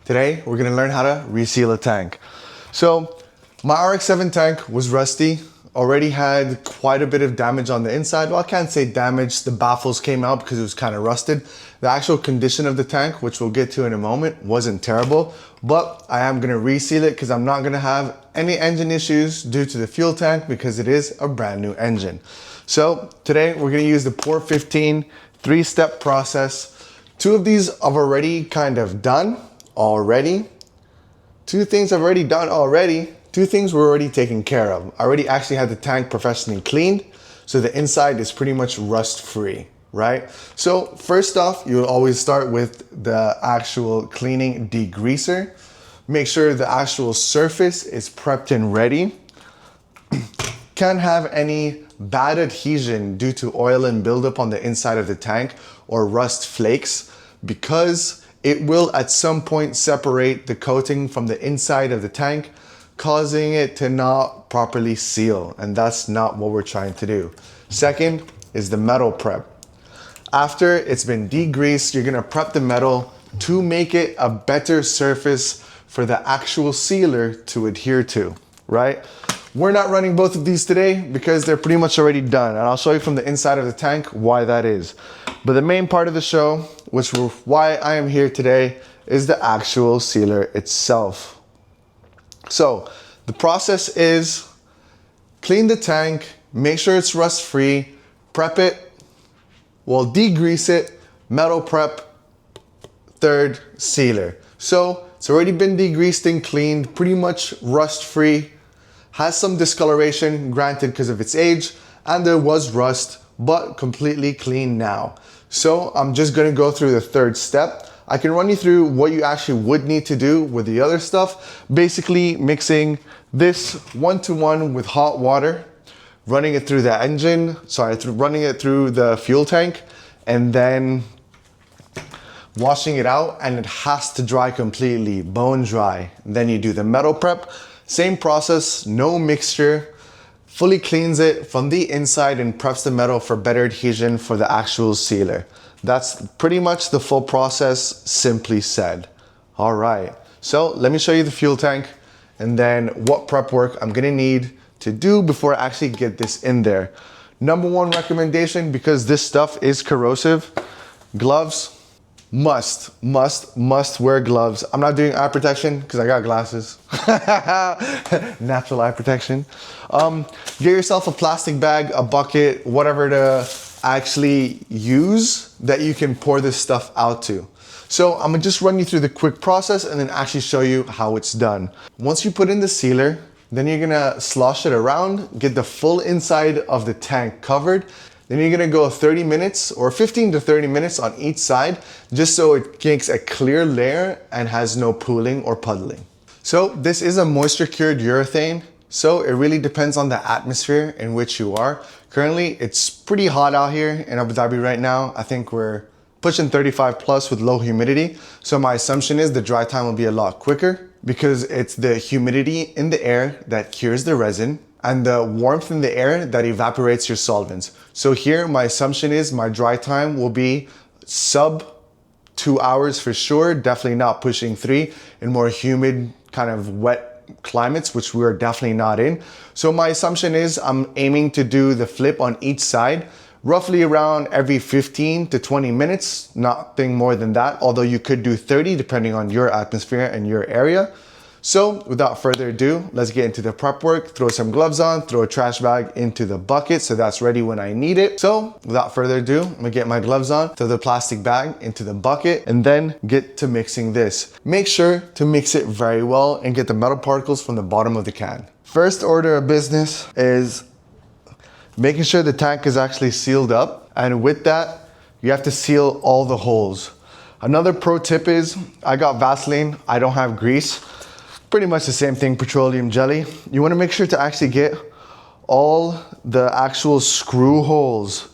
Today, we're gonna learn how to reseal a tank. So, my RX-7 tank was rusty, already had quite a bit of damage on the inside. Well, I can't say damage, the baffles came out because it was kind of rusted. The actual condition of the tank, which we'll get to in a moment, wasn't terrible, but I am gonna reseal it because I'm not gonna have any engine issues due to the fuel tank because it is a brand new engine. So today we're gonna use the Port 15 three-step process. Two of these I've already kind of done already. Two things I've already done already. Two things were already taken care of. I already actually had the tank professionally cleaned, so the inside is pretty much rust-free, right? So first off, you'll always start with the actual cleaning degreaser. Make sure the actual surface is prepped and ready. Can't have any bad adhesion due to oil and buildup on the inside of the tank or rust flakes, because it will at some point separate the coating from the inside of the tank, causing it to not properly seal, and that's not what we're trying to do. Second is the metal prep. After it's been degreased, you're gonna prep the metal to make it a better surface for the actual sealer to adhere to, right? We're not running both of these today because they're pretty much already done, and I'll show you from the inside of the tank why that is. But the main part of the show, which is why I am here today, is the actual sealer itself. So the process is clean the tank, make sure it's rust free, prep it, well, degrease it, metal prep, third, sealer. So it's already been degreased and cleaned, pretty much rust free. Has some discoloration, granted because of its age, and there was rust, but completely clean now. So I'm just gonna go through the third step. I can run you through what you actually would need to do with the other stuff. Basically mixing this 1-to-1 with hot water, running it through the engine, running it through the fuel tank, and then washing it out, and it has to dry completely, bone dry. Then you do the metal prep. Same process, no mixture, fully cleans it from the inside and preps the metal for better adhesion for the actual sealer. That's pretty much the full process, simply said. All right, so let me show you the fuel tank and then what prep work I'm gonna need to do before I actually get this in there. Number one recommendation, because this stuff is corrosive, gloves. Must wear gloves. I'm not doing eye protection because I got glasses. Natural eye protection. Get yourself a plastic bag, a bucket, whatever to actually use that you can pour this stuff out to. So I'm gonna just run you through the quick process and then actually show you how it's done. Once you put in the sealer, then you're gonna slosh it around, get the full inside of the tank covered. Then you're gonna go 30 minutes or 15 to 30 minutes on each side, just so it makes a clear layer and has no pooling or puddling. So this is a moisture cured urethane, so it really depends on the atmosphere in which you are. Currently, it's pretty hot out here in Abu Dhabi right now. I think we're pushing 35 plus with low humidity. So my assumption is the dry time will be a lot quicker because it's the humidity in the air that cures the resin and the warmth in the air that evaporates your solvents. So here, my assumption is my dry time will be sub 2 hours for sure, definitely not pushing 3 in more humid, kind of wet climates, which we're definitely not in. So my assumption is I'm aiming to do the flip on each side, roughly around every 15 to 20 minutes, nothing more than that, although you could do 30 depending on your atmosphere and your area. So without further ado, let's get into the prep work. Throw some gloves on, throw a trash bag into the bucket so that's ready when I need it. So without further ado, I'm gonna get my gloves on, throw the plastic bag into the bucket, and then get to mixing this. Make sure to mix it very well and get the metal particles from the bottom of the can. First order of business is making sure the tank is actually sealed up, and with that, you have to seal all the holes. Another pro tip is, I got Vaseline, I don't have grease. Pretty much the same thing, petroleum jelly. You wanna make sure to actually get all the actual screw holes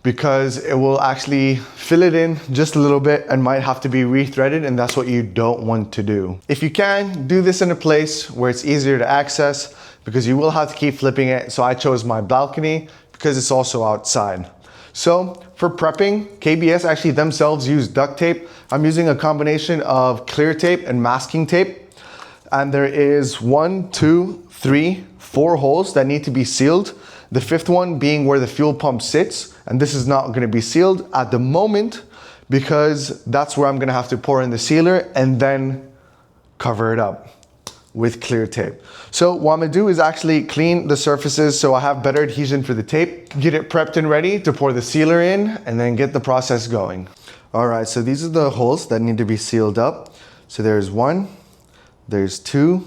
because it will actually fill it in just a little bit and might have to be rethreaded, and that's what you don't want to do. If you can, do this in a place where it's easier to access because you will have to keep flipping it. So I chose my balcony because it's also outside. So for prepping, KBS actually themselves use duct tape. I'm using a combination of clear tape and masking tape. And there is 1, 2, 3, 4 holes that need to be sealed. The 5th one being where the fuel pump sits. And this is not gonna be sealed at the moment because that's where I'm gonna have to pour in the sealer and then cover it up with clear tape. So what I'm gonna do is actually clean the surfaces so I have better adhesion for the tape, get it prepped and ready to pour the sealer in and then get the process going. All right, so these are the holes that need to be sealed up. So there's 1, there's 2,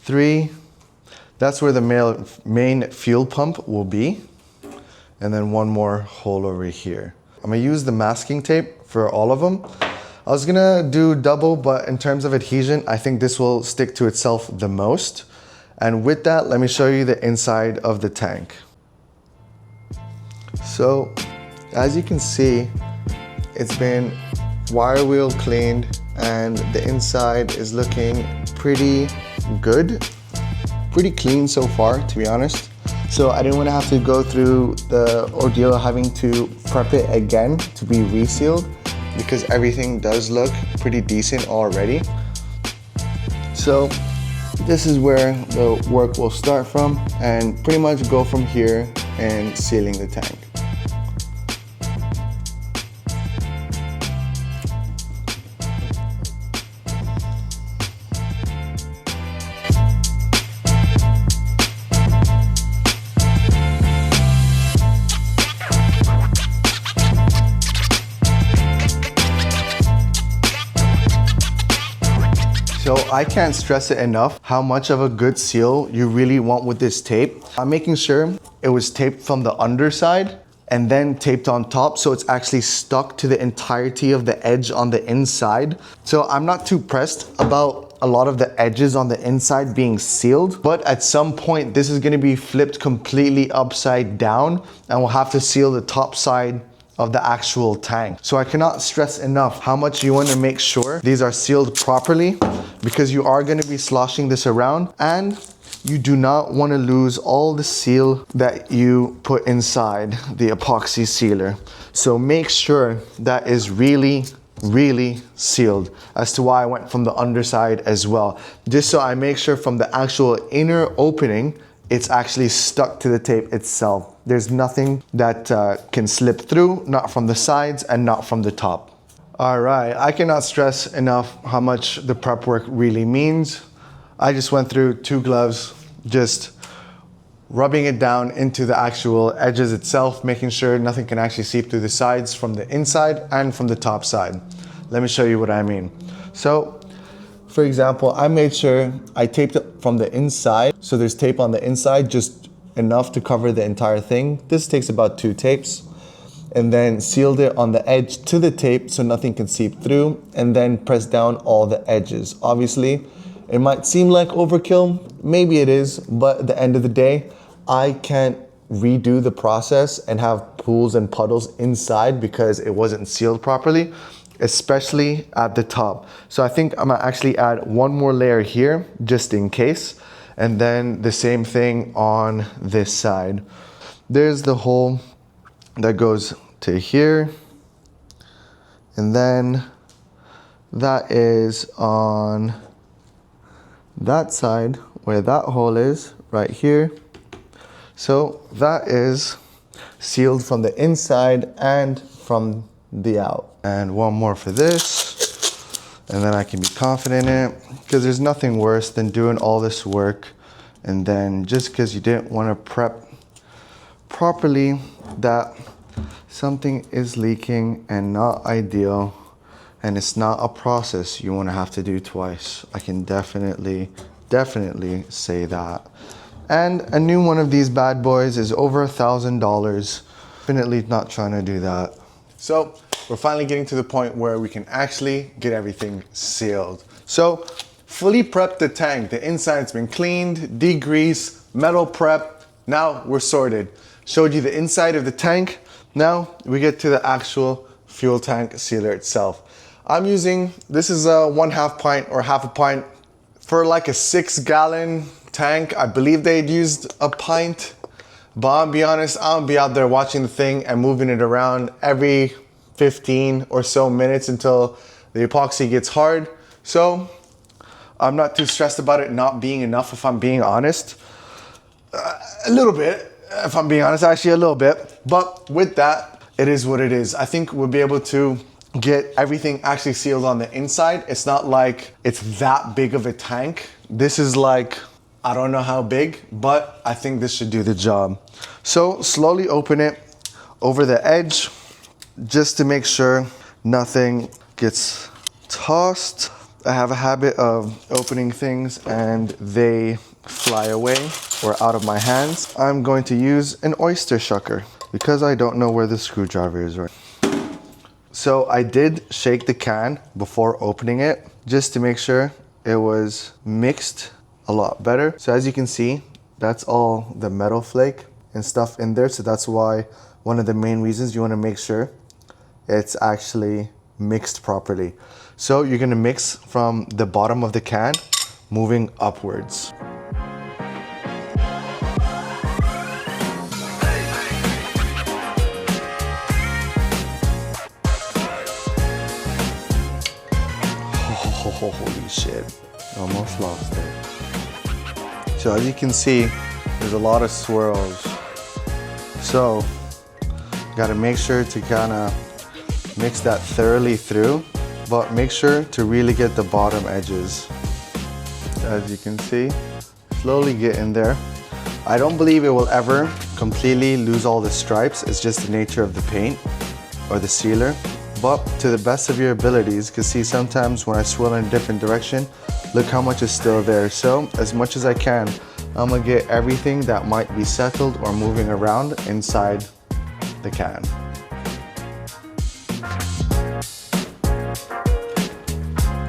3. That's where the main fuel pump will be. And then 1 more hole over here. I'm gonna use the masking tape for all of them. I was gonna do double, but in terms of adhesion, I think this will stick to itself the most. And with that, let me show you the inside of the tank. So, as you can see, it's been wire wheel cleaned and the inside is looking pretty good. Pretty clean so far, to be honest. So I didn't want to have to go through the ordeal of having to prep it again to be resealed because everything does look pretty decent already. So this is where the work will start from and pretty much go from here and sealing the tank. So I can't stress it enough how much of a good seal you really want with this tape. I'm making sure it was taped from the underside and then taped on top so it's actually stuck to the entirety of the edge on the inside. So I'm not too pressed about a lot of the edges on the inside being sealed, but at some point this is gonna be flipped completely upside down and we'll have to seal the top side of the actual tank. So I cannot stress enough how much you want to make sure these are sealed properly because you are going to be sloshing this around and you do not want to lose all the seal that you put inside the epoxy sealer. So make sure that is really sealed, as to why I went from the underside as well. Just so I make sure from the actual inner opening it's actually stuck to the tape itself. There's nothing that can slip through, not from the sides and not from the top. All right, I cannot stress enough how much the prep work really means. I just went through 2 gloves, just rubbing it down into the actual edges itself, making sure nothing can actually seep through the sides from the inside and from the top side. Let me show you what I mean. So, for example, I made sure I taped it from the inside. So there's tape on the inside, just enough to cover the entire thing. This takes about 2 tapes. And then sealed it on the edge to the tape so nothing can seep through. And then pressed down all the edges. Obviously, it might seem like overkill. Maybe it is, but at the end of the day, I can't redo the process and have pools and puddles inside because it wasn't sealed properly, especially at the top. So I think I'm gonna actually add 1 more layer here just in case. And then the same thing on this side. There's the hole that goes to here. And then that is on that side where that hole is, right here. So that is sealed from the inside and from the out. And 1 more for this, and then I can be confident in it, because there's nothing worse than doing all this work and then just because you didn't want to prep properly, that something is leaking and not ideal, and it's not a process you want to have to do twice. I can definitely say that. And a new one of these bad boys is over $1,000. Definitely not trying to do that. So we're finally getting to the point where we can actually get everything sealed. So fully prepped the tank. The inside's been cleaned, degreased, metal prep. Now we're sorted. Showed you the inside of the tank. Now we get to the actual fuel tank sealer itself. I'm using, this is a 1/2 pint or half a pint for like a 6-gallon tank. I believe they'd used a pint, But I'll be honest, I'll be out there watching the thing and moving it around every 15 or so minutes until the epoxy gets hard. So I'm not too stressed about it not being enough, if I'm being honest. A little bit, if I'm being honest, actually a little bit. But with that, it is what it is. I think we'll be able to get everything actually sealed on the inside. It's not like it's that big of a tank. This is like, I don't know how big, but I think this should do the job. So slowly open it over the edge just to make sure nothing gets tossed. I have a habit of opening things and they fly away or out of my hands. I'm going to use an oyster shucker because I don't know where the screwdriver is right. So I did shake the can before opening it just to make sure it was mixed a lot better. So as you can see, that's all the metal flake and stuff in there. So that's why one of the main reasons you want to make sure it's actually mixed properly. So you're going to mix from the bottom of the can moving upwards. Holy shit, almost lost it. So as you can see, there's a lot of swirls. So you gotta make sure to kinda mix that thoroughly through, but make sure to really get the bottom edges. As you can see, slowly get in there. I don't believe it will ever completely lose all the stripes. It's just the nature of the paint or the sealer. But to the best of your abilities, because see, sometimes when I swirl in a different direction, look how much is still there. So as much as I can, I'm gonna get everything that might be settled or moving around inside the can.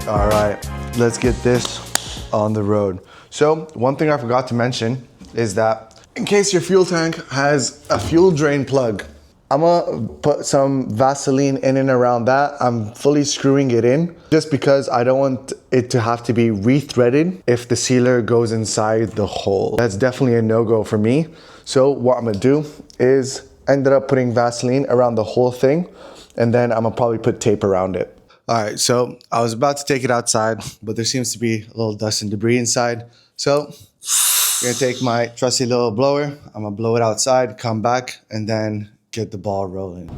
All right, let's get this on the road. So one thing I forgot to mention is that in case your fuel tank has a fuel drain plug, I'm gonna put some Vaseline in and around that. I'm fully screwing it in just because I don't want it to have to be re-threaded if the sealer goes inside the hole. That's definitely a no-go for me. So what I'm gonna do is ended up putting Vaseline around the whole thing, and then I'm gonna probably put tape around it. All right, so I was about to take it outside, but there seems to be a little dust and debris inside. So I'm gonna take my trusty little blower. I'm gonna blow it outside, come back, and then get the ball rolling.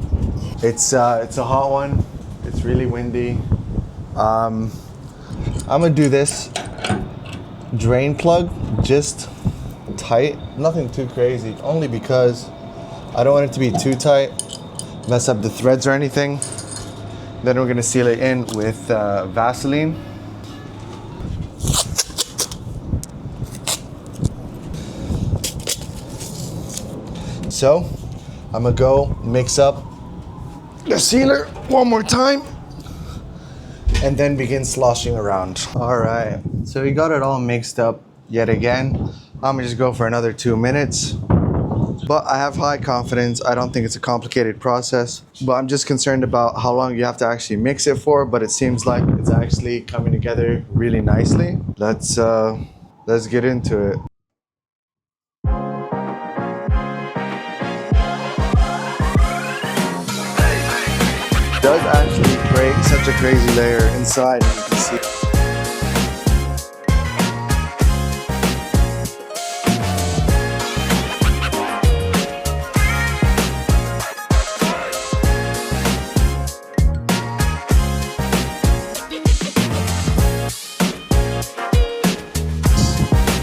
It's a hot one. It's really windy. I'm gonna do this drain plug just tight, nothing too crazy, only because I don't want it to be too tight, mess up the threads or anything. Then we're gonna seal it in with Vaseline. So I'm gonna go mix up the sealer one more time and then begin sloshing around. All right, so we got it all mixed up yet again. I'm gonna just go for another 2 minutes, but I have high confidence. I don't think it's a complicated process, but I'm just concerned about how long you have to actually mix it for, but it seems like it's actually coming together really nicely. Let's get into it. Does actually create such a crazy layer inside, and you can see.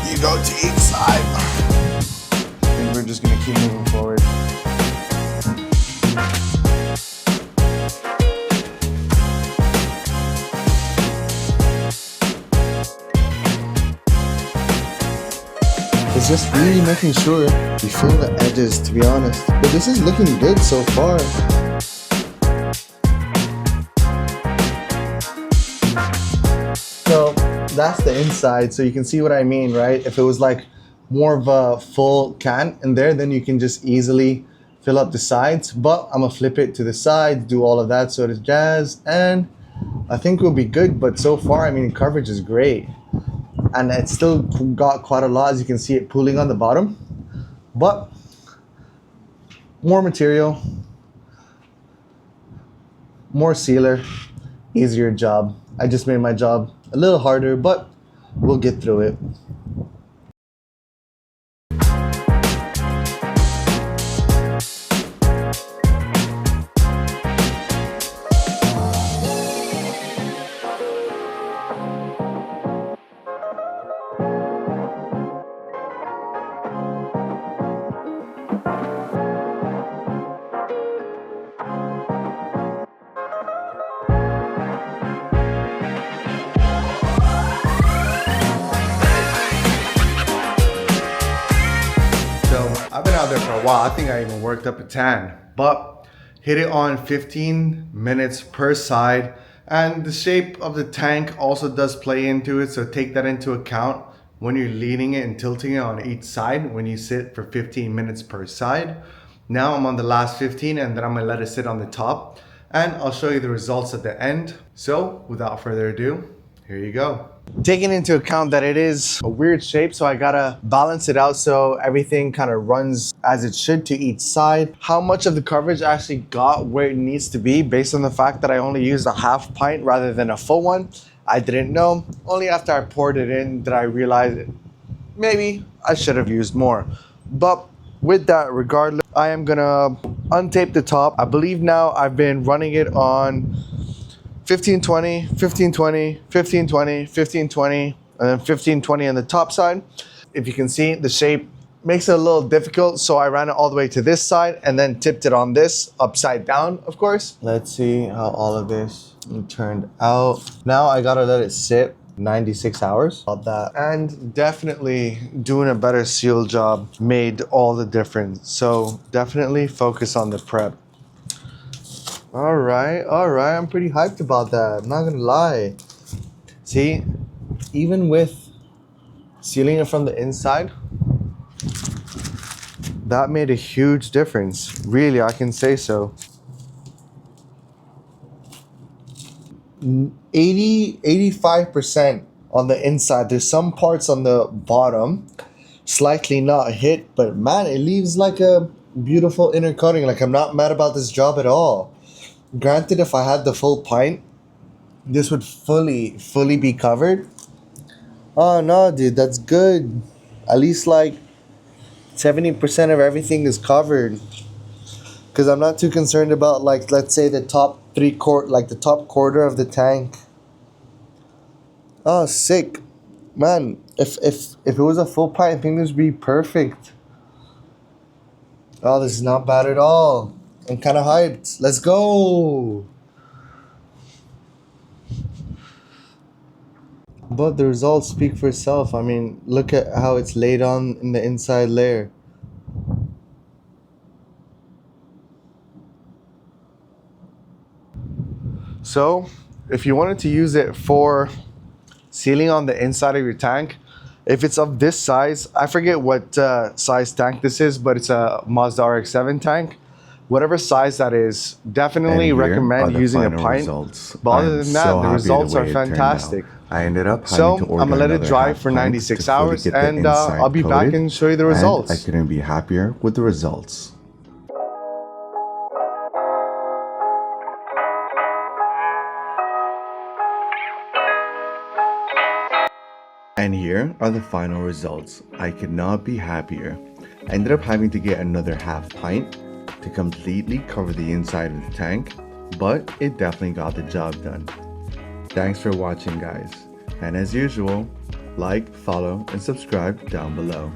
You go to each side, and we're just gonna keep moving forward. It's just really making sure you feel the edges, to be honest. But this is looking good so far. So that's the inside, so you can see what I mean, right? If it was like more of a full can in there, then you can just easily fill up the sides. But I'm gonna flip it to the side, do all of that sort of jazz, and I think we'll be good. But so far, I mean, coverage is great. And it's still got quite a lot, as you can see it pooling on the bottom. But More material, more sealer, easier job. I just made my job a little harder, but we'll get through it. I've been out there for a while. I think I even worked up a tan, but hit it on 15 minutes per side. And the shape of the tank also does play into it. So take that into account when you're leaning it and tilting it on each side when you sit for 15 minutes per side. Now I'm on the last 15 and then I'm gonna let it sit on the top and I'll show you the results at the end. So without further ado, here you go. Taking into account that it is a weird shape, so I gotta balance it out so everything kind of runs as it should to each side. How much of the coverage I actually got where it needs to be based on the fact that I only used a half pint rather than a full one, I didn't know. Only after I poured it in did I realize maybe I should have used more. But with that, regardless, I am gonna untape the top. I believe now I've been running it on 1520, 1520, 1520, 1520, and then 1520 on the top side. If you can see, the shape makes it a little difficult, so I ran it all the way to this side and then tipped it on this upside down, of course. Let's see how all of this turned out. Now I gotta let it sit 96 hours about that, and definitely doing a better seal job made all the difference. So definitely focus on the prep. All right, I'm pretty hyped about that, I'm not gonna lie. See, even with sealing it from the inside, that made a huge difference. Really, I can say so. 85% on the inside. There's some parts on the bottom slightly not hit, but man, it leaves like a beautiful inner coating. Like, I'm not mad about this job at all. Granted, if I had the full pint, this would fully be covered. Oh no, dude, that's good. At least like 70% of everything is covered. Because I'm not too concerned about, like, let's say the top the top quarter of the tank. Oh, sick. Man, if it was a full pint, I think this would be perfect. Oh, this is not bad at all. I'm kind of hyped. Let's go. But the results speak for itself. I mean, look at how it's laid on in the inside layer. So, if you wanted to use it for sealing on the inside of your tank, if it's of this size, I forget what size tank this is, but it's a Mazda RX-7 tank. Whatever size that is, definitely recommend using a pint. But other than that, the results are fantastic. I ended up so I'm gonna let it dry for 96 hours, and I'll be back and show you the results. I couldn't be happier with the results. And here are the final results. I could not be happier. I ended up having to get another half pint to completely cover the inside of the tank, but it definitely got the job done. Thanks for watching, guys. And as usual, like, follow, and subscribe down below.